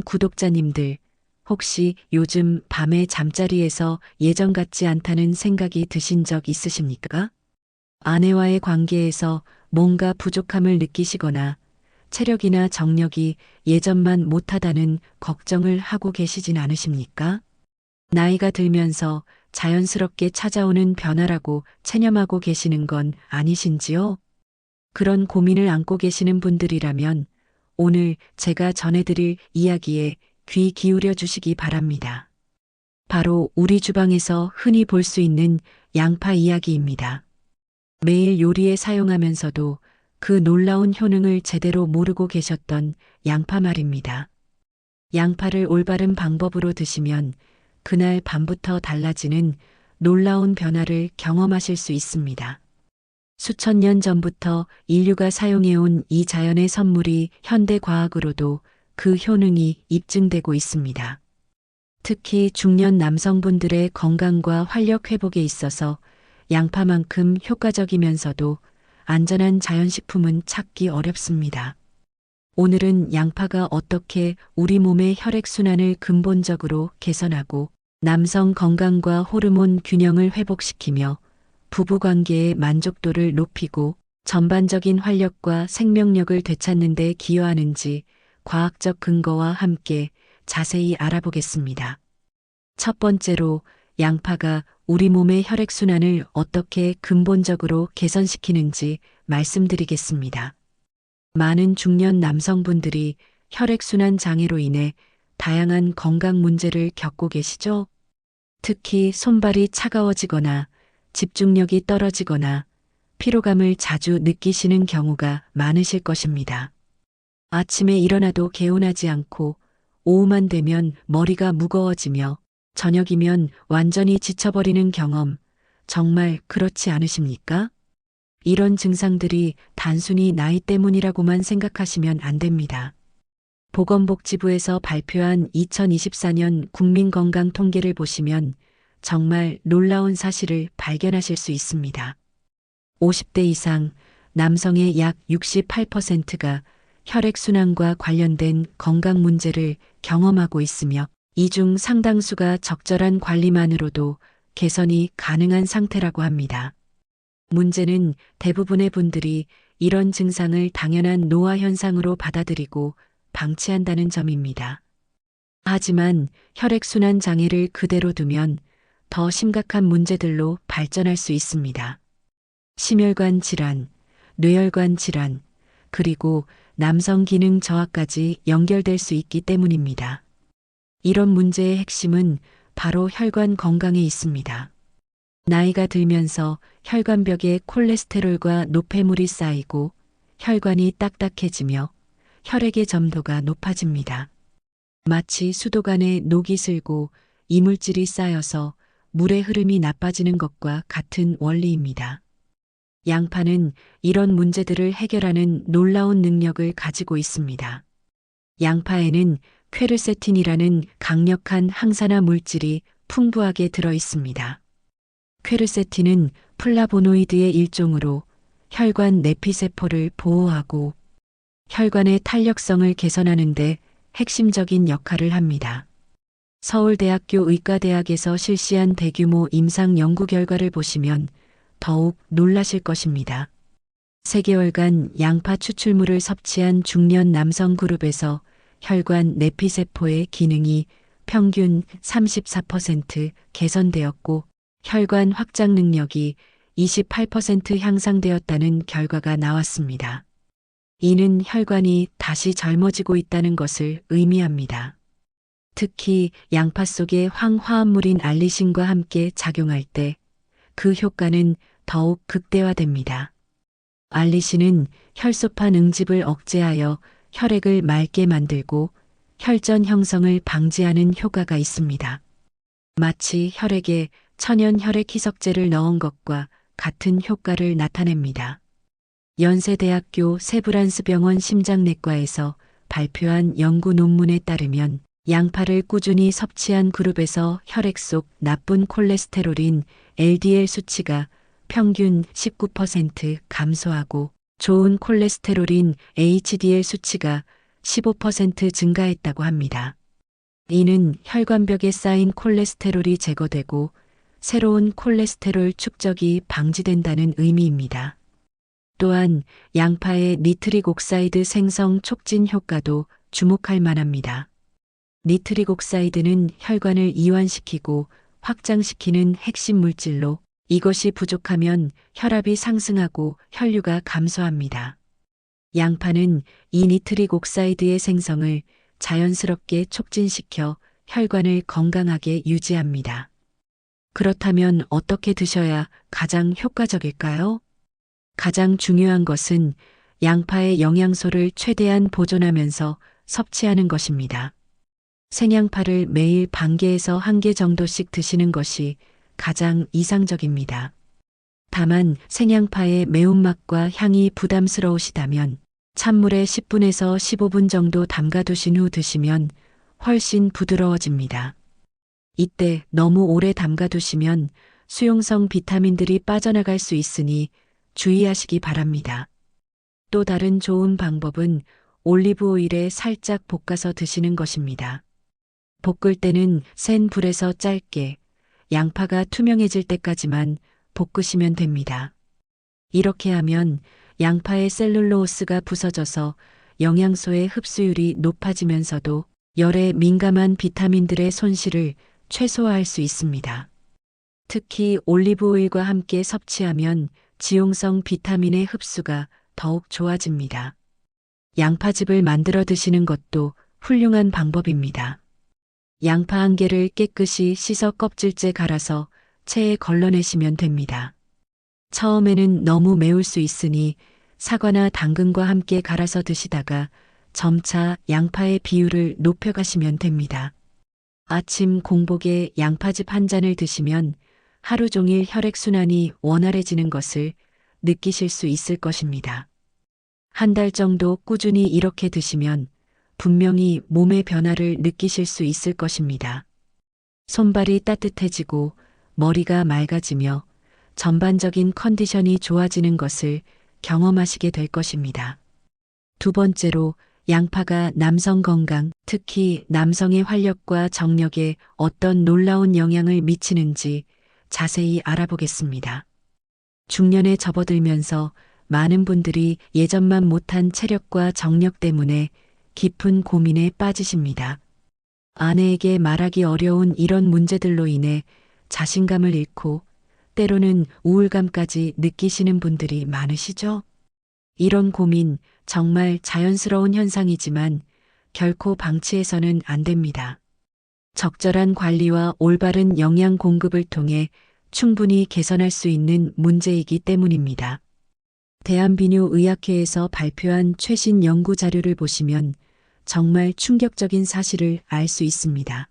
구독자님들, 혹시 요즘 밤에 잠자리에서 예전 같지 않다는 생각이 드신 적 있으십니까? 아내와의 관계에서 뭔가 부족함을 느끼시거나 체력이나 정력이 예전만 못하다는 걱정을 하고 계시진 않으십니까? 나이가 들면서 자연스럽게 찾아오는 변화라고 체념하고 계시는 건 아니신지요? 그런 고민을 안고 계시는 분들이라면 오늘 제가 전해드릴 이야기에 귀 기울여 주시기 바랍니다. 바로 우리 주방에서 흔히 볼 수 있는 양파 이야기입니다. 매일 요리에 사용하면서도 그 놀라운 효능을 제대로 모르고 계셨던 양파 말입니다. 양파를 올바른 방법으로 드시면 그날 밤부터 달라지는 놀라운 변화를 경험하실 수 있습니다. 수천 년 전부터 인류가 사용해온 이 자연의 선물이 현대 과학으로도 그 효능이 입증되고 있습니다. 특히 중년 남성분들의 건강과 활력 회복에 있어서 양파만큼 효과적이면서도 안전한 자연식품은 찾기 어렵습니다. 오늘은 양파가 어떻게 우리 몸의 혈액순환을 근본적으로 개선하고 남성 건강과 호르몬 균형을 회복시키며 부부관계의 만족도를 높이고 전반적인 활력과 생명력을 되찾는 데 기여하는지 과학적 근거와 함께 자세히 알아보겠습니다. 첫 번째로 양파가 우리 몸의 혈액순환을 어떻게 근본적으로 개선시키는지 말씀드리겠습니다. 많은 중년 남성분들이 혈액순환 장애로 인해 다양한 건강 문제를 겪고 계시죠? 특히 손발이 차가워지거나 집중력이 떨어지거나 피로감을 자주 느끼시는 경우가 많으실 것입니다. 아침에 일어나도 개운하지 않고 오후만 되면 머리가 무거워지며 저녁이면 완전히 지쳐버리는 경험, 정말 그렇지 않으십니까? 이런 증상들이 단순히 나이 때문이라고만 생각하시면 안 됩니다. 보건복지부에서 발표한 2024년 국민건강 통계를 보시면 정말 놀라운 사실을 발견하실 수 있습니다. 50대 이상 남성의 약 68%가 혈액순환과 관련된 건강 문제를 경험하고 있으며 이 중 상당수가 적절한 관리만으로도 개선이 가능한 상태라고 합니다. 문제는 대부분의 분들이 이런 증상을 당연한 노화 현상으로 받아들이고 방치한다는 점입니다. 하지만 혈액순환 장애를 그대로 두면 더 심각한 문제들로 발전할 수 있습니다. 심혈관 질환, 뇌혈관 질환, 그리고 남성 기능 저하까지 연결될 수 있기 때문입니다. 이런 문제의 핵심은 바로 혈관 건강에 있습니다. 나이가 들면서 혈관벽에 콜레스테롤과 노폐물이 쌓이고 혈관이 딱딱해지며 혈액의 점도가 높아집니다. 마치 수도관에 녹이 슬고 이물질이 쌓여서 물의 흐름이 나빠지는 것과 같은 원리입니다. 양파는 이런 문제들을 해결하는 놀라운 능력을 가지고 있습니다. 양파에는 퀘르세틴이라는 강력한 항산화 물질이 풍부하게 들어 있습니다. 퀘르세틴은 플라보노이드의 일종으로 혈관 내피세포를 보호하고 혈관의 탄력성을 개선하는 데 핵심적인 역할을 합니다. 서울대학교 의과대학에서 실시한 대규모 임상 연구 결과를 보시면 더욱 놀라실 것입니다. 3개월간 양파 추출물을 섭취한 중년 남성 그룹에서 혈관 내피세포의 기능이 평균 34% 개선되었고 혈관 확장 능력이 28% 향상되었다는 결과가 나왔습니다. 이는 혈관이 다시 젊어지고 있다는 것을 의미합니다. 특히 양파 속의 황화합물인 알리신과 함께 작용할 때 그 효과는 더욱 극대화됩니다. 알리신은 혈소판 응집을 억제하여 혈액을 맑게 만들고 혈전 형성을 방지하는 효과가 있습니다. 마치 혈액에 천연 혈액 희석제를 넣은 것과 같은 효과를 나타냅니다. 연세대학교 세브란스 병원 심장내과에서 발표한 연구 논문에 따르면 양파를 꾸준히 섭취한 그룹에서 혈액 속 나쁜 콜레스테롤인 LDL 수치가 평균 19% 감소하고 좋은 콜레스테롤인 HDL 수치가 15% 증가했다고 합니다. 이는 혈관벽에 쌓인 콜레스테롤이 제거되고 새로운 콜레스테롤 축적이 방지된다는 의미입니다. 또한 양파의 니트릭 옥사이드 생성 촉진 효과도 주목할 만합니다. 니트릭 옥사이드는 혈관을 이완시키고 확장시키는 핵심 물질로 이것이 부족하면 혈압이 상승하고 혈류가 감소합니다. 양파는 이 니트릭 옥사이드의 생성을 자연스럽게 촉진시켜 혈관을 건강하게 유지합니다. 그렇다면 어떻게 드셔야 가장 효과적일까요? 가장 중요한 것은 양파의 영양소를 최대한 보존하면서 섭취하는 것입니다. 생양파를 매일 반 개에서 한 개 정도씩 드시는 것이 가장 이상적입니다. 다만 생양파의 매운맛과 향이 부담스러우시다면 찬물에 10분에서 15분 정도 담가두신 후 드시면 훨씬 부드러워집니다. 이때 너무 오래 담가두시면 수용성 비타민들이 빠져나갈 수 있으니 주의하시기 바랍니다. 또 다른 좋은 방법은 올리브 오일에 살짝 볶아서 드시는 것입니다. 볶을 때는 센 불에서 짧게 양파가 투명해질 때까지만 볶으시면 됩니다. 이렇게 하면 양파의 셀룰로스가 부서져서 영양소의 흡수율이 높아지면서도 열에 민감한 비타민들의 손실을 최소화할 수 있습니다. 특히 올리브 오일과 함께 섭취하면 지용성 비타민의 흡수가 더욱 좋아집니다. 양파즙을 만들어 드시는 것도 훌륭한 방법입니다. 양파 한 개를 깨끗이 씻어 껍질째 갈아서 체에 걸러내시면 됩니다. 처음에는 너무 매울 수 있으니 사과나 당근과 함께 갈아서 드시다가 점차 양파의 비율을 높여가시면 됩니다. 아침 공복에 양파즙 한 잔을 드시면 하루 종일 혈액순환이 원활해지는 것을 느끼실 수 있을 것입니다. 한 달 정도 꾸준히 이렇게 드시면 분명히 몸의 변화를 느끼실 수 있을 것입니다. 손발이 따뜻해지고 머리가 맑아지며 전반적인 컨디션이 좋아지는 것을 경험하시게 될 것입니다. 두 번째로 양파가 남성 건강, 특히 남성의 활력과 정력에 어떤 놀라운 영향을 미치는지 자세히 알아보겠습니다. 중년에 접어들면서 많은 분들이 예전만 못한 체력과 정력 때문에 깊은 고민에 빠지십니다. 아내에게 말하기 어려운 이런 문제들로 인해 자신감을 잃고 때로는 우울감까지 느끼시는 분들이 많으시죠? 이런 고민 정말 자연스러운 현상이지만 결코 방치해서는 안 됩니다. 적절한 관리와 올바른 영양 공급을 통해 충분히 개선할 수 있는 문제이기 때문입니다. 대한비뇨의학회에서 발표한 최신 연구 자료를 보시면 정말 충격적인 사실을 알 수 있습니다.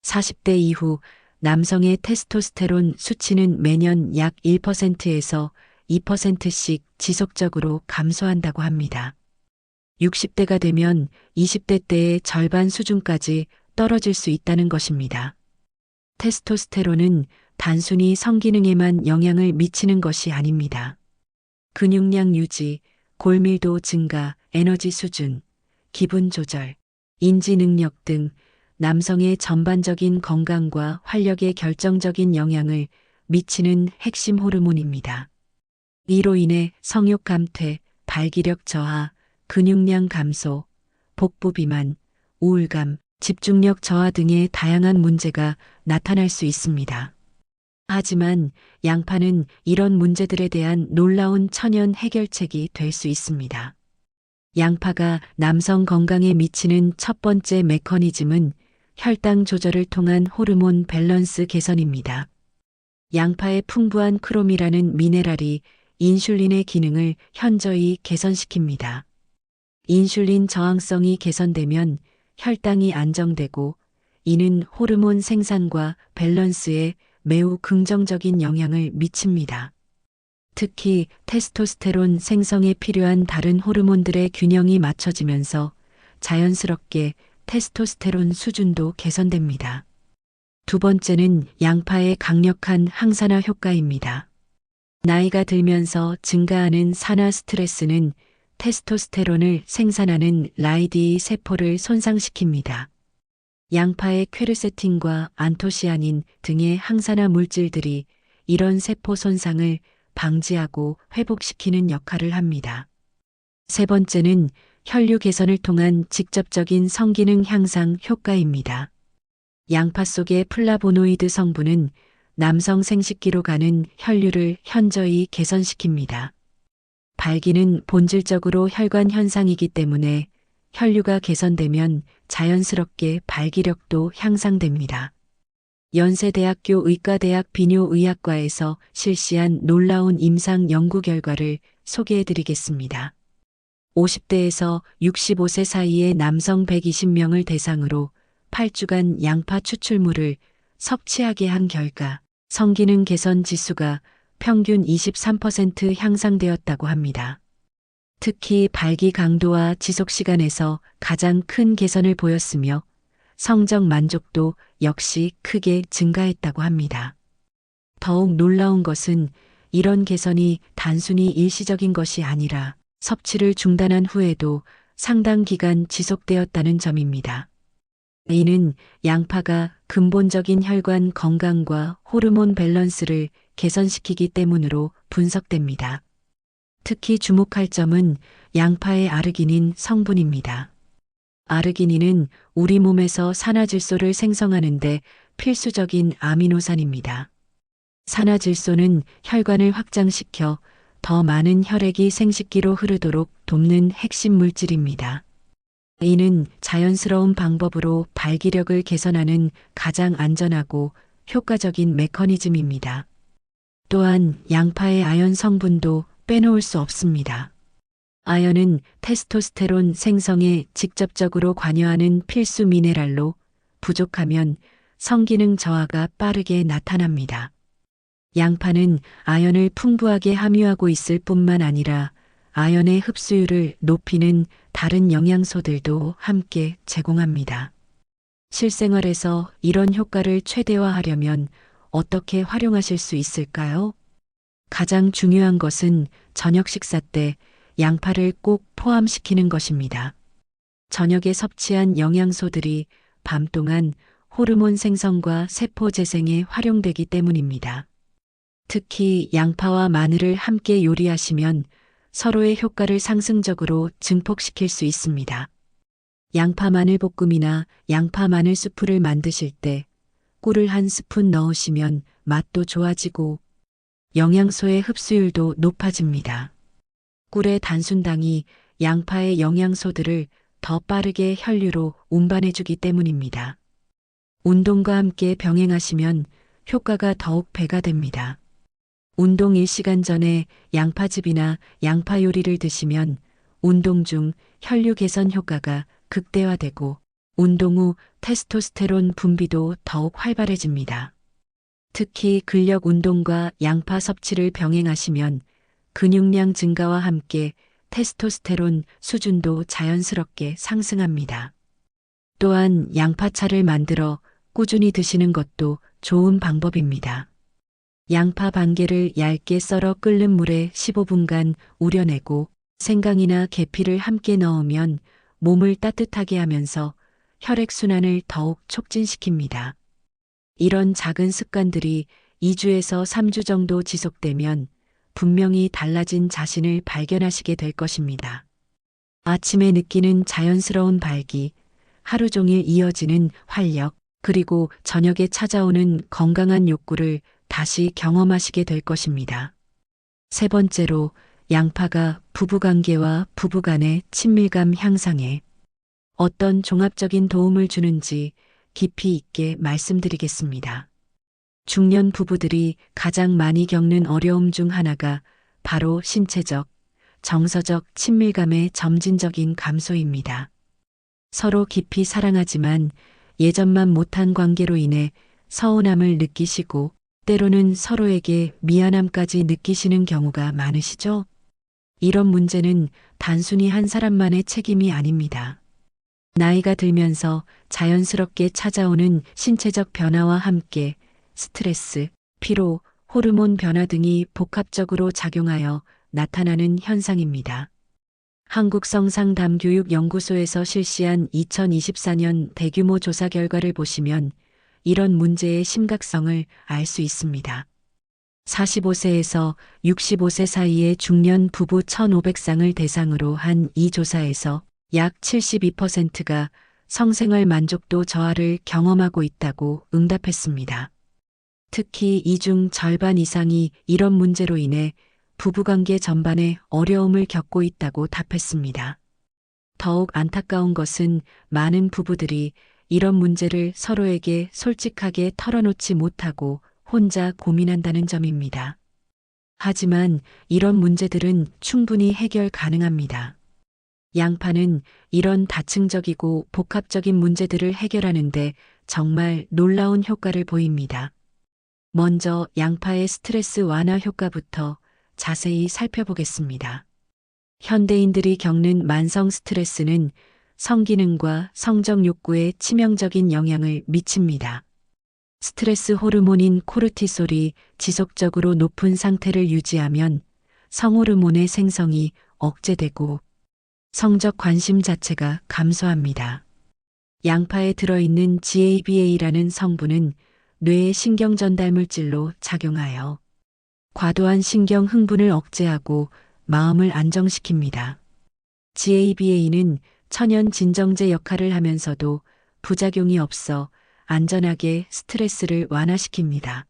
40대 이후 남성의 테스토스테론 수치는 매년 약 1%에서 2%씩 지속적으로 감소한다고 합니다. 60대가 되면 20대 때의 절반 수준까지 떨어질 수 있다는 것입니다. 테스토스테론은 단순히 성기능에만 영향을 미치는 것이 아닙니다. 근육량 유지, 골밀도 증가, 에너지 수준, 기분 조절, 인지 능력 등 남성의 전반적인 건강과 활력에 결정적인 영향을 미치는 핵심 호르몬입니다. 이로 인해 성욕 감퇴, 발기력 저하, 근육량 감소, 복부 비만, 우울감, 집중력 저하 등의 다양한 문제가 나타날 수 있습니다. 하지만 양파는 이런 문제들에 대한 놀라운 천연 해결책이 될 수 있습니다. 양파가 남성 건강에 미치는 첫 번째 메커니즘은 혈당 조절을 통한 호르몬 밸런스 개선입니다. 양파의 풍부한 크롬이라는 미네랄이 인슐린의 기능을 현저히 개선시킵니다. 인슐린 저항성이 개선되면 혈당이 안정되고 이는 호르몬 생산과 밸런스에 매우 긍정적인 영향을 미칩니다. 특히 테스토스테론 생성에 필요한 다른 호르몬들의 균형이 맞춰지면서 자연스럽게 테스토스테론 수준도 개선됩니다. 두 번째는 양파의 강력한 항산화 효과입니다. 나이가 들면서 증가하는 산화 스트레스는 테스토스테론을 생산하는 라이디 세포를 손상시킵니다. 양파의 퀘르세틴과 안토시아닌 등의 항산화 물질들이 이런 세포 손상을 방지하고 회복시키는 역할을 합니다. 세 번째는 혈류 개선을 통한 직접적인 성기능 향상 효과입니다. 양파 속의 플라보노이드 성분은 남성 생식기로 가는 혈류를 현저히 개선시킵니다. 발기는 본질적으로 혈관 현상이기 때문에 혈류가 개선되면 자연스럽게 발기력도 향상됩니다. 연세대학교 의과대학 비뇨의학과에서 실시한 놀라운 임상 연구 결과를 소개해드리겠습니다. 50대에서 65세 사이의 남성 120명을 대상으로 8주간 양파 추출물을 섭취하게 한 결과 성기능 개선 지수가 평균 23% 향상되었다고 합니다. 특히 발기 강도와 지속 시간에서 가장 큰 개선을 보였으며 성적 만족도 역시 크게 증가했다고 합니다. 더욱 놀라운 것은 이런 개선이 단순히 일시적인 것이 아니라 섭취를 중단한 후에도 상당 기간 지속되었다는 점입니다. 이는 양파가 근본적인 혈관 건강과 호르몬 밸런스를 개선시키기 때문으로 분석됩니다. 특히 주목할 점은 양파의 아르기닌 성분입니다. 아르기닌은 우리 몸에서 산화질소를 생성하는데 필수적인 아미노산입니다. 산화질소는 혈관을 확장시켜 더 많은 혈액이 생식기로 흐르도록 돕는 핵심 물질입니다. 이는 자연스러운 방법으로 발기력을 개선하는 가장 안전하고 효과적인 메커니즘입니다. 또한 양파의 아연 성분도 빼놓을 수 없습니다. 아연은 테스토스테론 생성에 직접적으로 관여하는 필수 미네랄로 부족하면 성기능 저하가 빠르게 나타납니다. 양파는 아연을 풍부하게 함유하고 있을 뿐만 아니라 아연의 흡수율을 높이는 다른 영양소들도 함께 제공합니다. 실생활에서 이런 효과를 최대화하려면 어떻게 활용하실 수 있을까요? 가장 중요한 것은 저녁 식사 때 양파를 꼭 포함시키는 것입니다. 저녁에 섭취한 영양소들이 밤 동안 호르몬 생성과 세포 재생에 활용되기 때문입니다. 특히 양파와 마늘을 함께 요리하시면 서로의 효과를 상승적으로 증폭시킬 수 있습니다. 양파 마늘 볶음이나 양파 마늘 수프를 만드실 때 꿀을 한 스푼 넣으시면 맛도 좋아지고 영양소의 흡수율도 높아집니다. 꿀의 단순당이 양파의 영양소들을 더 빠르게 혈류로 운반해주기 때문입니다. 운동과 함께 병행하시면 효과가 더욱 배가 됩니다. 운동 1시간 전에 양파즙이나 양파 요리를 드시면 운동 중 혈류 개선 효과가 극대화되고 운동 후 테스토스테론 분비도 더욱 활발해집니다. 특히 근력 운동과 양파 섭취를 병행하시면 근육량 증가와 함께 테스토스테론 수준도 자연스럽게 상승합니다. 또한 양파차를 만들어 꾸준히 드시는 것도 좋은 방법입니다. 양파 반개를 얇게 썰어 끓는 물에 15분간 우려내고 생강이나 계피를 함께 넣으면 몸을 따뜻하게 하면서 혈액순환을 더욱 촉진시킵니다. 이런 작은 습관들이 2주에서 3주 정도 지속되면 분명히 달라진 자신을 발견하시게 될 것입니다. 아침에 느끼는 자연스러운 발기, 하루 종일 이어지는 활력, 그리고 저녁에 찾아오는 건강한 욕구를 다시 경험하시게 될 것입니다. 세 번째로 양파가 부부관계와 부부간의 친밀감 향상에 어떤 종합적인 도움을 주는지 깊이 있게 말씀드리겠습니다. 중년 부부들이 가장 많이 겪는 어려움 중 하나가 바로 신체적, 정서적 친밀감의 점진적인 감소입니다. 서로 깊이 사랑하지만 예전만 못한 관계로 인해 서운함을 느끼시고 때로는 서로에게 미안함까지 느끼시는 경우가 많으시죠? 이런 문제는 단순히 한 사람만의 책임이 아닙니다. 나이가 들면서 자연스럽게 찾아오는 신체적 변화와 함께 스트레스, 피로, 호르몬 변화 등이 복합적으로 작용하여 나타나는 현상입니다. 한국성상담교육연구소에서 실시한 2024년 대규모 조사 결과를 보시면 이런 문제의 심각성을 알 수 있습니다. 45세에서 65세 사이의 중년 부부 1,500쌍을 대상으로 한 이 조사에서 약 72%가 성생활 만족도 저하를 경험하고 있다고 응답했습니다. 특히 이 중 절반 이상이 이런 문제로 인해 부부관계 전반에 어려움을 겪고 있다고 답했습니다. 더욱 안타까운 것은 많은 부부들이 이런 문제를 서로에게 솔직하게 털어놓지 못하고 혼자 고민한다는 점입니다. 하지만 이런 문제들은 충분히 해결 가능합니다. 양파는 이런 다층적이고 복합적인 문제들을 해결하는데 정말 놀라운 효과를 보입니다. 먼저 양파의 스트레스 완화 효과부터 자세히 살펴보겠습니다. 현대인들이 겪는 만성 스트레스는 성기능과 성적 욕구에 치명적인 영향을 미칩니다. 스트레스 호르몬인 코르티솔이 지속적으로 높은 상태를 유지하면 성호르몬의 생성이 억제되고 성적 관심 자체가 감소합니다. 양파에 들어있는 GABA라는 성분은 뇌의 신경 전달 물질로 작용하여 과도한 신경 흥분을 억제하고 마음을 안정시킵니다. GABA는 천연 진정제 역할을 하면서도 부작용이 없어 안전하게 스트레스를 완화시킵니다.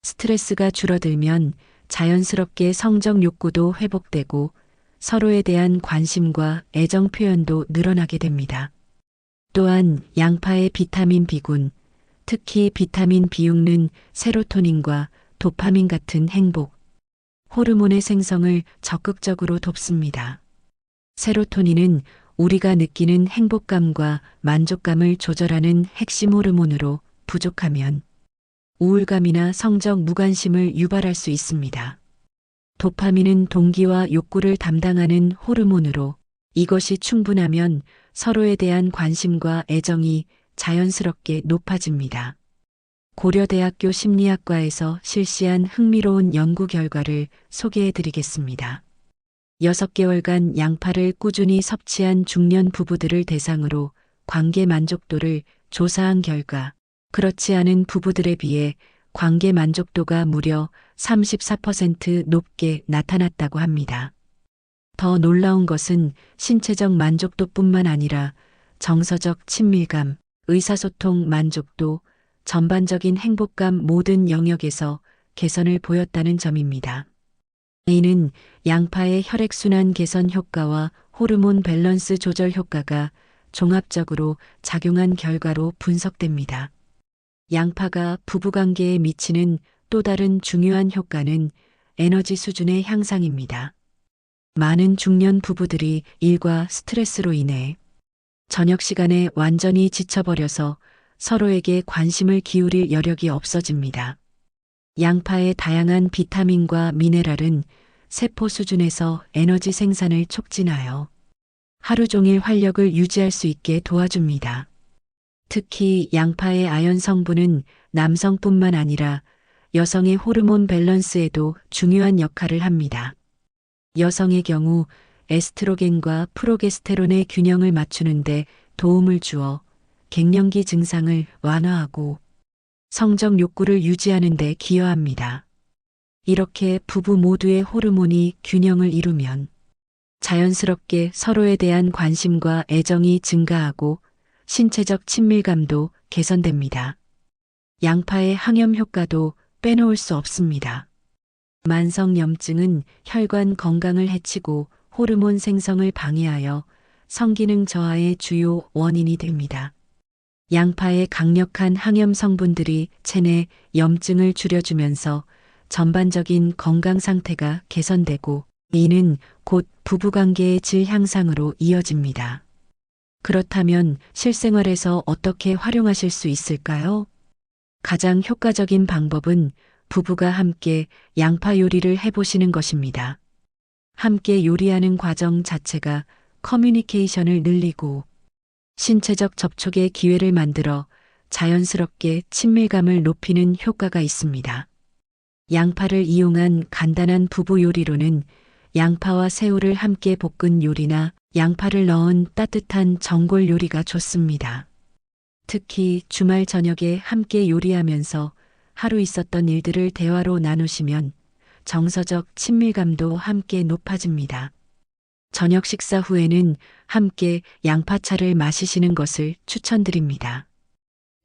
스트레스가 줄어들면 자연스럽게 성적 욕구도 회복되고 서로에 대한 관심과 애정 표현도 늘어나게 됩니다. 또한 양파의 비타민 B군, 특히 비타민 B6는 세로토닌과 도파민 같은 행복, 호르몬의 생성을 적극적으로 돕습니다. 세로토닌은 우리가 느끼는 행복감과 만족감을 조절하는 핵심 호르몬으로 부족하면 우울감이나 성적 무관심을 유발할 수 있습니다. 도파민은 동기와 욕구를 담당하는 호르몬으로 이것이 충분하면 서로에 대한 관심과 애정이 자연스럽게 높아집니다. 고려대학교 심리학과에서 실시한 흥미로운 연구 결과를 소개해 드리겠습니다. 6개월간 양파를 꾸준히 섭취한 중년 부부들을 대상으로 관계 만족도를 조사한 결과 그렇지 않은 부부들에 비해 관계 만족도가 무려 34% 높게 나타났다고 합니다. 더 놀라운 것은 신체적 만족도뿐만 아니라 정서적 친밀감, 의사소통 만족도, 전반적인 행복감 모든 영역에서 개선을 보였다는 점입니다. 이는 양파의 혈액순환 개선 효과와 호르몬 밸런스 조절 효과가 종합적으로 작용한 결과로 분석됩니다. 양파가 부부관계에 미치는 또 다른 중요한 효과는 에너지 수준의 향상입니다. 많은 중년 부부들이 일과 스트레스로 인해 저녁 시간에 완전히 지쳐버려서 서로에게 관심을 기울일 여력이 없어집니다. 양파의 다양한 비타민과 미네랄은 세포 수준에서 에너지 생산을 촉진하여 하루 종일 활력을 유지할 수 있게 도와줍니다. 특히 양파의 아연 성분은 남성뿐만 아니라 여성의 호르몬 밸런스에도 중요한 역할을 합니다. 여성의 경우 에스트로겐과 프로게스테론의 균형을 맞추는데 도움을 주어 갱년기 증상을 완화하고 성적 욕구를 유지하는 데 기여합니다. 이렇게 부부 모두의 호르몬이 균형을 이루면 자연스럽게 서로에 대한 관심과 애정이 증가하고 신체적 친밀감도 개선됩니다. 양파의 항염 효과도 빼놓을 수 없습니다. 만성염증은 혈관 건강을 해치고 호르몬 생성을 방해하여 성기능 저하의 주요 원인이 됩니다. 양파의 강력한 항염 성분들이 체내 염증을 줄여주면서 전반적인 건강 상태가 개선되고 이는 곧 부부관계의 질 향상으로 이어집니다. 그렇다면 실생활에서 어떻게 활용하실 수 있을까요? 가장 효과적인 방법은 부부가 함께 양파 요리를 해보시는 것입니다. 함께 요리하는 과정 자체가 커뮤니케이션을 늘리고 신체적 접촉의 기회를 만들어 자연스럽게 친밀감을 높이는 효과가 있습니다. 양파를 이용한 간단한 부부 요리로는 양파와 새우를 함께 볶은 요리나 양파를 넣은 따뜻한 전골 요리가 좋습니다. 특히 주말 저녁에 함께 요리하면서 하루 있었던 일들을 대화로 나누시면 정서적 친밀감도 함께 높아집니다. 저녁 식사 후에는 함께 양파차를 마시시는 것을 추천드립니다.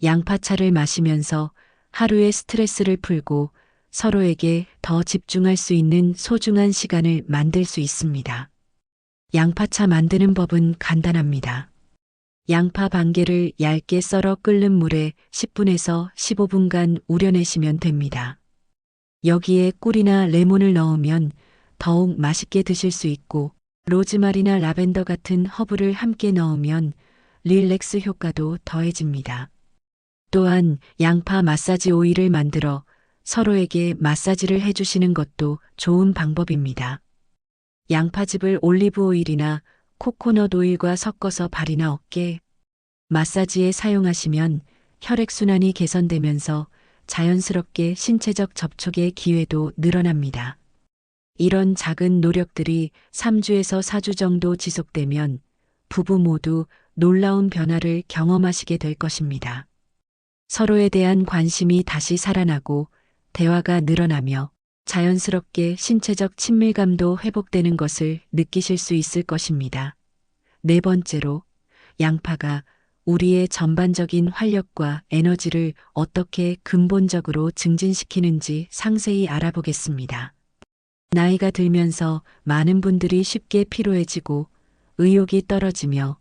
양파차를 마시면서 하루의 스트레스를 풀고 서로에게 더 집중할 수 있는 소중한 시간을 만들 수 있습니다. 양파차 만드는 법은 간단합니다. 양파 반 개를 얇게 썰어 끓는 물에 10분에서 15분간 우려내시면 됩니다. 여기에 꿀이나 레몬을 넣으면 더욱 맛있게 드실 수 있고 로즈마리나 라벤더 같은 허브를 함께 넣으면 릴렉스 효과도 더해집니다. 또한 양파 마사지 오일을 만들어 서로에게 마사지를 해주시는 것도 좋은 방법입니다. 양파즙을 올리브 오일이나 코코넛 오일과 섞어서 발이나 어깨 마사지에 사용하시면 혈액순환이 개선되면서 자연스럽게 신체적 접촉의 기회도 늘어납니다. 이런 작은 노력들이 3주에서 4주 정도 지속되면 부부 모두 놀라운 변화를 경험하시게 될 것입니다. 서로에 대한 관심이 다시 살아나고 대화가 늘어나며 자연스럽게 신체적 친밀감도 회복되는 것을 느끼실 수 있을 것입니다. 네 번째로, 양파가 우리의 전반적인 활력과 에너지를 어떻게 근본적으로 증진시키는지 상세히 알아보겠습니다. 나이가 들면서 많은 분들이 쉽게 피로해지고 의욕이 떨어지며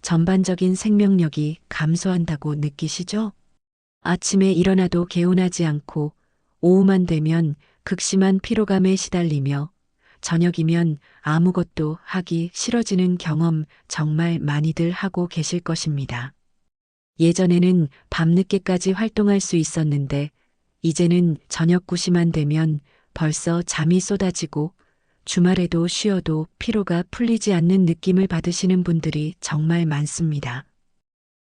전반적인 생명력이 감소한다고 느끼시죠? 아침에 일어나도 개운하지 않고 오후만 되면 극심한 피로감에 시달리며 저녁이면 아무것도 하기 싫어지는 경험 정말 많이들 하고 계실 것입니다. 예전에는 밤늦게까지 활동할 수 있었는데 이제는 저녁 9시만 되면 벌써 잠이 쏟아지고 주말에도 쉬어도 피로가 풀리지 않는 느낌을 받으시는 분들이 정말 많습니다.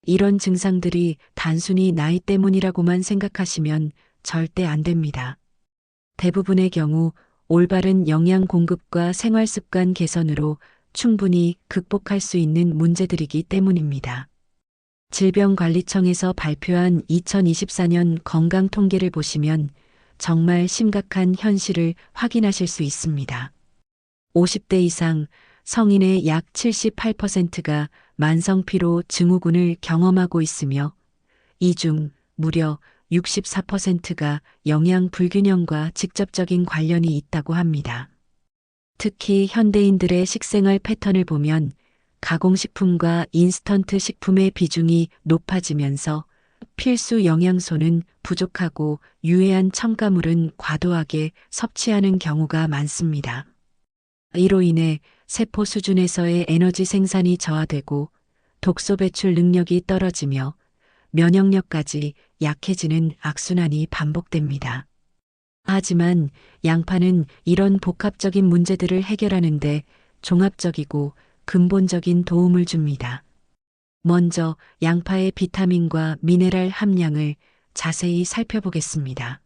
이런 증상들이 단순히 나이 때문이라고만 생각하시면 절대 안 됩니다. 대부분의 경우 올바른 영양 공급과 생활 습관 개선으로 충분히 극복할 수 있는 문제들이기 때문입니다. 질병관리청에서 발표한 2024년 건강 통계를 보시면 정말 심각한 현실을 확인하실 수 있습니다. 50대 이상 성인의 약 78%가 만성피로 증후군을 경험하고 있으며 이 중 무려 64%가 영양 불균형과 직접적인 관련이 있다고 합니다. 특히 현대인들의 식생활 패턴을 보면 가공식품과 인스턴트 식품의 비중이 높아지면서 필수 영양소는 부족하고 유해한 첨가물은 과도하게 섭취하는 경우가 많습니다. 이로 인해 세포 수준에서의 에너지 생산이 저하되고 독소 배출 능력이 떨어지며 면역력까지 약해지는 악순환이 반복됩니다. 하지만 양파는 이런 복합적인 문제들을 해결하는데 종합적이고 근본적인 도움을 줍니다. 먼저 양파의 비타민과 미네랄 함량을 자세히 살펴보겠습니다.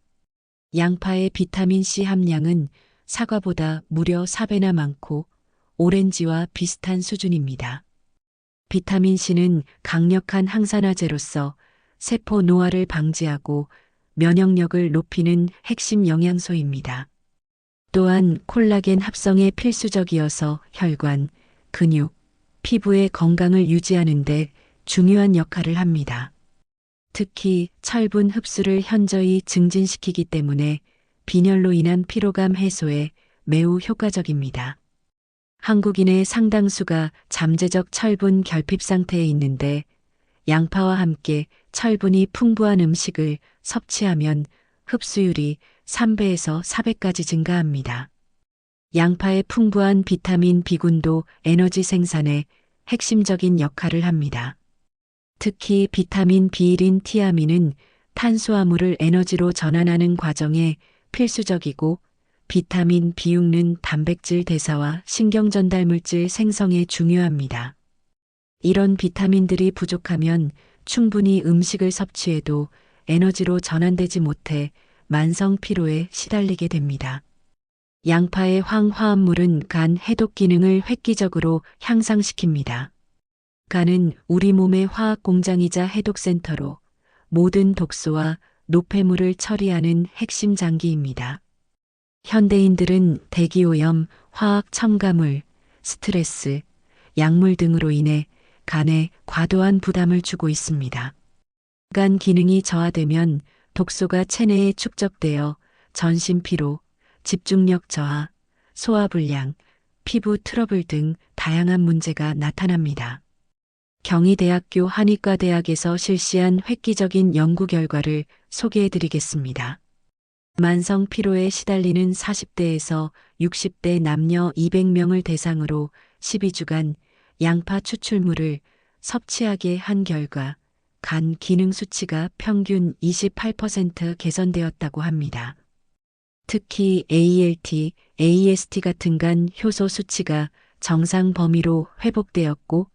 양파의 비타민 C 함량은 사과보다 무려 4배나 많고 오렌지와 비슷한 수준입니다. 비타민 C는 강력한 항산화제로서 세포 노화를 방지하고 면역력을 높이는 핵심 영양소입니다. 또한 콜라겐 합성에 필수적이어서 혈관, 근육, 피부의 건강을 유지하는 데 중요한 역할을 합니다. 특히 철분 흡수를 현저히 증진시키기 때문에 빈혈로 인한 피로감 해소에 매우 효과적입니다. 한국인의 상당수가 잠재적 철분 결핍 상태에 있는데 양파와 함께 철분이 풍부한 음식을 섭취하면 흡수율이 3배에서 4배까지 증가합니다. 양파의 풍부한 비타민 B군도 에너지 생산에 핵심적인 역할을 합니다. 특히 비타민 B1인 티아민은 탄수화물을 에너지로 전환하는 과정에 필수적이고 비타민 B6는 단백질 대사와 신경전달물질 생성에 중요합니다. 이런 비타민들이 부족하면 충분히 음식을 섭취해도 에너지로 전환되지 못해 만성 피로에 시달리게 됩니다. 양파의 황화합물은 간 해독 기능을 획기적으로 향상시킵니다. 간은 우리 몸의 화학 공장이자 해독센터로 모든 독소와 노폐물을 처리하는 핵심 장기입니다. 현대인들은 대기오염, 화학 첨가물, 스트레스, 약물 등으로 인해 간에 과도한 부담을 주고 있습니다. 간 기능이 저하되면 독소가 체내에 축적되어 전신 피로, 집중력 저하, 소화불량, 피부 트러블 등 다양한 문제가 나타납니다. 경희대학교 한의과대학에서 실시한 획기적인 연구 결과를 소개해 드리겠습니다. 만성 피로에 시달리는 40대에서 60대 남녀 200명을 대상으로 12주간 양파 추출물을 섭취하게 한 결과 간 기능 수치가 평균 28% 개선되었다고 합니다. 특히 ALT, AST 같은 간 효소 수치가 정상 범위로 회복되었고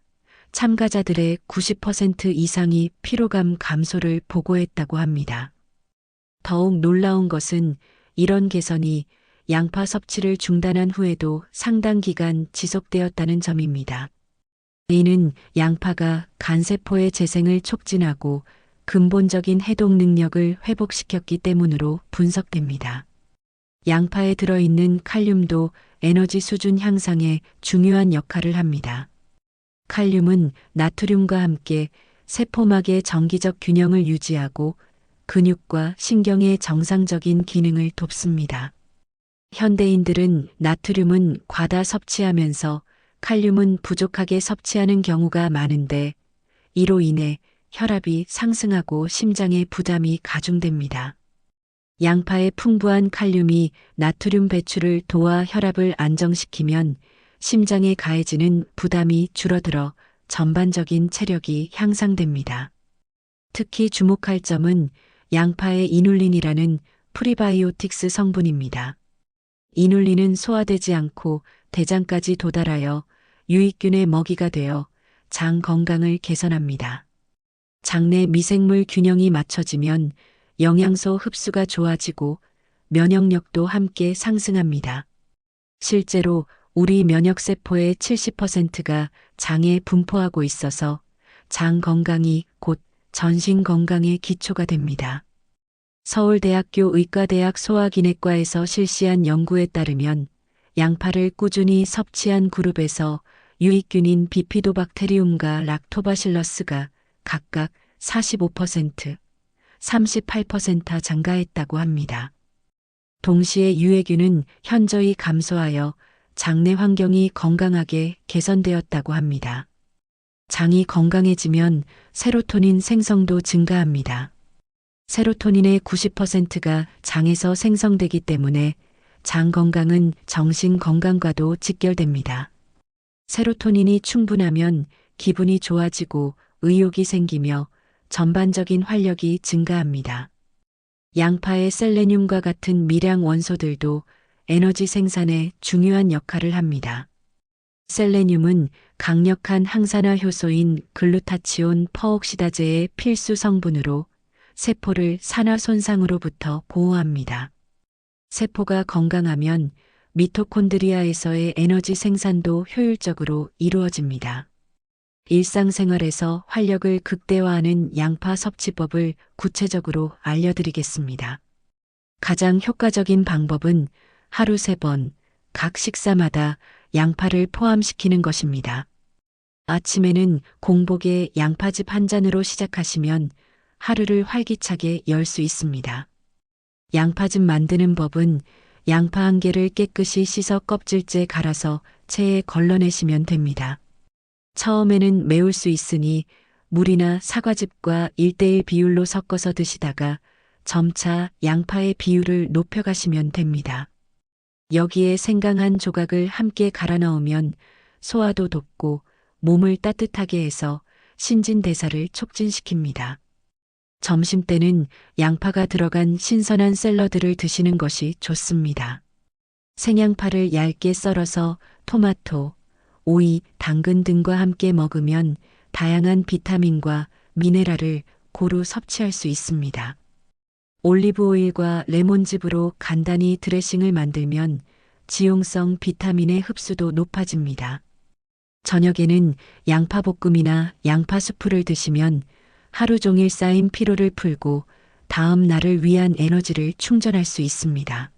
참가자들의 90% 이상이 피로감 감소를 보고했다고 합니다. 더욱 놀라운 것은 이런 개선이 양파 섭취를 중단한 후에도 상당 기간 지속되었다는 점입니다. 이는 양파가 간세포의 재생을 촉진하고 근본적인 해독 능력을 회복시켰기 때문으로 분석됩니다. 양파에 들어있는 칼륨도 에너지 수준 향상에 중요한 역할을 합니다. 칼륨은 나트륨과 함께 세포막의 정기적 균형을 유지하고 근육과 신경의 정상적인 기능을 돕습니다. 현대인들은 나트륨은 과다 섭취하면서 칼륨은 부족하게 섭취하는 경우가 많은데 이로 인해 혈압이 상승하고 심장의 부담이 가중됩니다. 양파의 풍부한 칼륨이 나트륨 배출을 도와 혈압을 안정시키면 심장에 가해지는 부담이 줄어들어 전반적인 체력이 향상됩니다. 특히 주목할 점은 양파의 이눌린이라는 프리바이오틱스 성분입니다. 이눌린은 소화되지 않고 대장까지 도달하여 유익균의 먹이가 되어 장 건강을 개선합니다. 장내 미생물 균형이 맞춰지면 영양소 흡수가 좋아지고 면역력도 함께 상승합니다. 실제로 우리 면역세포의 70%가 장에 분포하고 있어서 장 건강이 곧 전신 건강의 기초가 됩니다. 서울대학교 의과대학 소화기내과에서 실시한 연구에 따르면 양파를 꾸준히 섭취한 그룹에서 유익균인 비피도박테리움과 락토바실러스가 각각 45%, 38% 증가했다고 합니다. 동시에 유해균은 현저히 감소하여 장내 환경이 건강하게 개선되었다고 합니다. 장이 건강해지면 세로토닌 생성도 증가합니다. 세로토닌의 90%가 장에서 생성되기 때문에 장 건강은 정신 건강과도 직결됩니다. 세로토닌이 충분하면 기분이 좋아지고 의욕이 생기며 전반적인 활력이 증가합니다. 양파의 셀레늄과 같은 미량 원소들도 에너지 생산에 중요한 역할을 합니다. 셀레늄은 강력한 항산화 효소인 글루타치온 퍼옥시다제의 필수 성분으로 세포를 산화 손상으로부터 보호합니다. 세포가 건강하면 미토콘드리아에서의 에너지 생산도 효율적으로 이루어집니다. 일상생활에서 활력을 극대화하는 양파 섭취법을 구체적으로 알려드리겠습니다. 가장 효과적인 방법은 하루 3번, 각 식사마다 양파를 포함시키는 것입니다. 아침에는 공복에 양파즙 한 잔으로 시작하시면 하루를 활기차게 열 수 있습니다. 양파즙 만드는 법은 양파 한 개를 깨끗이 씻어 껍질째 갈아서 체에 걸러내시면 됩니다. 처음에는 매울 수 있으니 물이나 사과즙과 1:1 비율로 섞어서 드시다가 점차 양파의 비율을 높여가시면 됩니다. 여기에 생강 한 조각을 함께 갈아 넣으면 소화도 돕고 몸을 따뜻하게 해서 신진대사를 촉진시킵니다. 점심때는 양파가 들어간 신선한 샐러드를 드시는 것이 좋습니다. 생양파를 얇게 썰어서 토마토, 오이, 당근 등과 함께 먹으면 다양한 비타민과 미네랄을 고루 섭취할 수 있습니다. 올리브 오일과 레몬즙으로 간단히 드레싱을 만들면 지용성 비타민의 흡수도 높아집니다. 저녁에는 양파볶음이나 양파수프를 드시면 하루 종일 쌓인 피로를 풀고 다음 날을 위한 에너지를 충전할 수 있습니다.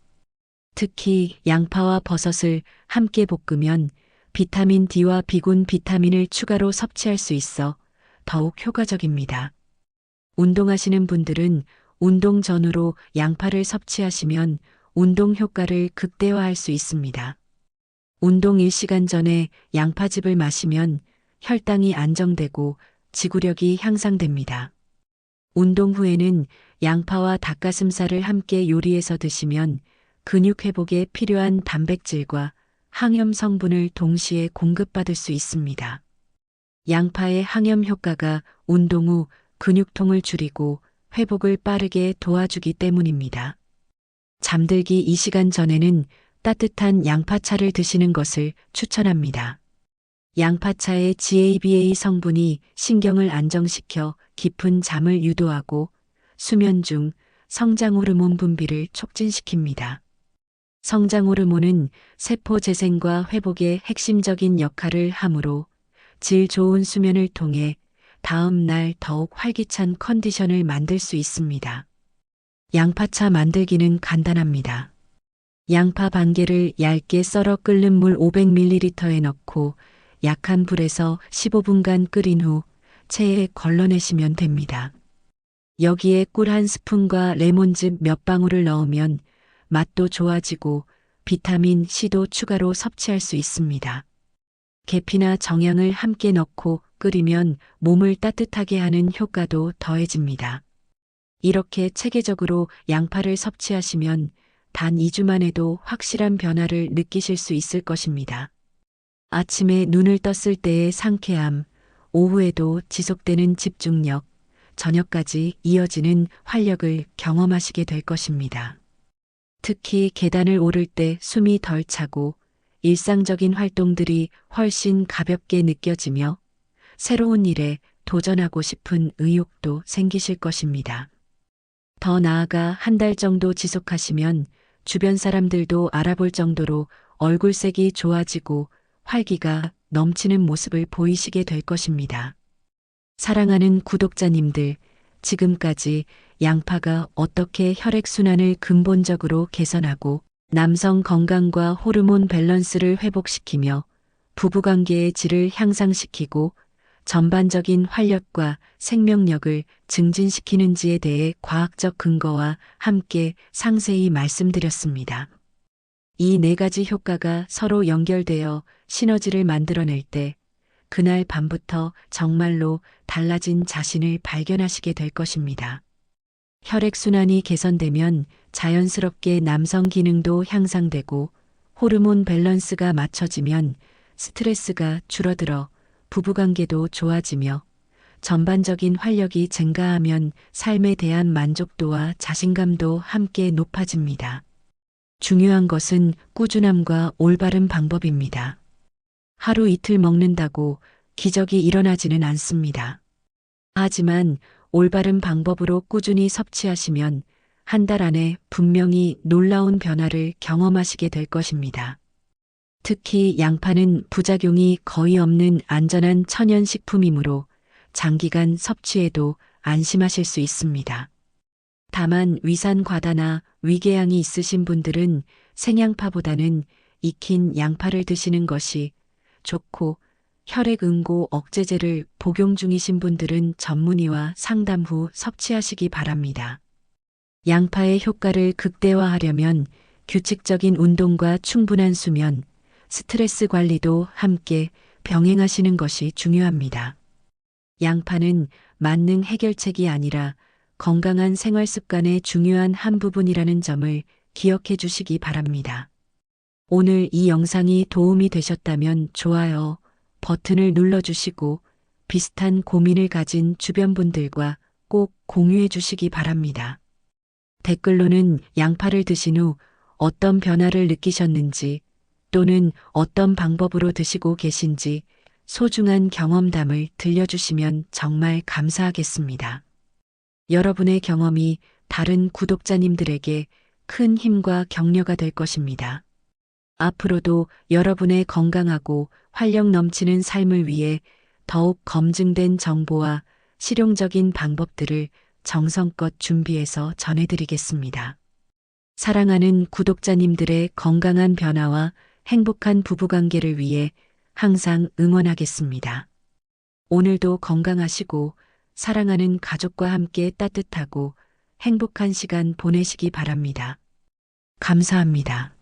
특히 양파와 버섯을 함께 볶으면 비타민 D와 비군 비타민을 추가로 섭취할 수 있어 더욱 효과적입니다. 운동하시는 분들은 운동 전후로 양파를 섭취하시면 운동 효과를 극대화할 수 있습니다. 운동 1시간 전에 양파즙을 마시면 혈당이 안정되고 지구력이 향상됩니다. 운동 후에는 양파와 닭가슴살을 함께 요리해서 드시면 근육 회복에 필요한 단백질과 항염 성분을 동시에 공급받을 수 있습니다. 양파의 항염 효과가 운동 후 근육통을 줄이고 회복을 빠르게 도와주기 때문입니다. 잠들기 2시간 전에는 따뜻한 양파차를 드시는 것을 추천합니다. 양파차의 GABA 성분이 신경을 안정시켜 깊은 잠을 유도하고 수면 중 성장 호르몬 분비를 촉진시킵니다. 성장 호르몬은 세포 재생과 회복에 핵심적인 역할을 하므로 질 좋은 수면을 통해 다음 날 더욱 활기찬 컨디션을 만들 수 있습니다. 양파차 만들기는 간단합니다. 양파 반 개를 얇게 썰어 끓는 물 500ml에 넣고 약한 불에서 15분간 끓인 후 체에 걸러내시면 됩니다. 여기에 꿀 한 스푼과 레몬즙 몇 방울을 넣으면 맛도 좋아지고 비타민 C도 추가로 섭취할 수 있습니다. 계피나 정향을 함께 넣고 끓이면 몸을 따뜻하게 하는 효과도 더해집니다. 이렇게 체계적으로 양파를 섭취하시면 단 2주만 해도 확실한 변화를 느끼실 수 있을 것입니다. 아침에 눈을 떴을 때의 상쾌함, 오후에도 지속되는 집중력, 저녁까지 이어지는 활력을 경험하시게 될 것입니다. 특히 계단을 오를 때 숨이 덜 차고 일상적인 활동들이 훨씬 가볍게 느껴지며 새로운 일에 도전하고 싶은 의욕도 생기실 것입니다. 더 나아가 한 달 정도 지속하시면 주변 사람들도 알아볼 정도로 얼굴색이 좋아지고 활기가 넘치는 모습을 보이시게 될 것입니다. 사랑하는 구독자님들, 지금까지 양파가 어떻게 혈액순환을 근본적으로 개선하고 남성 건강과 호르몬 밸런스를 회복시키며 부부관계의 질을 향상시키고 전반적인 활력과 생명력을 증진시키는지에 대해 과학적 근거와 함께 상세히 말씀드렸습니다. 이 네 가지 효과가 서로 연결되어 시너지를 만들어낼 때 그날 밤부터 정말로 달라진 자신을 발견하시게 될 것입니다. 혈액순환이 개선되면 자연스럽게 남성 기능도 향상되고 호르몬 밸런스가 맞춰지면 스트레스가 줄어들어 부부관계도 좋아지며 전반적인 활력이 증가하면 삶에 대한 만족도와 자신감도 함께 높아집니다. 중요한 것은 꾸준함과 올바른 방법입니다. 하루 이틀 먹는다고 기적이 일어나지는 않습니다. 하지만 올바른 방법으로 꾸준히 섭취하시면 한 달 안에 분명히 놀라운 변화를 경험하시게 될 것입니다. 특히 양파는 부작용이 거의 없는 안전한 천연식품이므로 장기간 섭취해도 안심하실 수 있습니다. 다만 위산 과다나 위궤양이 있으신 분들은 생양파보다는 익힌 양파를 드시는 것이 좋고 혈액 응고 억제제를 복용 중이신 분들은 전문의와 상담 후 섭취하시기 바랍니다. 양파의 효과를 극대화하려면 규칙적인 운동과 충분한 수면, 스트레스 관리도 함께 병행하시는 것이 중요합니다. 양파는 만능 해결책이 아니라 건강한 생활 습관의 중요한 한 부분이라는 점을 기억해 주시기 바랍니다. 오늘 이 영상이 도움이 되셨다면 좋아요 버튼을 눌러주시고 비슷한 고민을 가진 주변 분들과 꼭 공유해 주시기 바랍니다. 댓글로는 양파를 드신 후 어떤 변화를 느끼셨는지 또는 어떤 방법으로 드시고 계신지 소중한 경험담을 들려주시면 정말 감사하겠습니다. 여러분의 경험이 다른 구독자님들에게 큰 힘과 격려가 될 것입니다. 앞으로도 여러분의 건강하고 활력 넘치는 삶을 위해 더욱 검증된 정보와 실용적인 방법들을 정성껏 준비해서 전해드리겠습니다. 사랑하는 구독자님들의 건강한 변화와 행복한 부부관계를 위해 항상 응원하겠습니다. 오늘도 건강하시고 사랑하는 가족과 함께 따뜻하고 행복한 시간 보내시기 바랍니다. 감사합니다.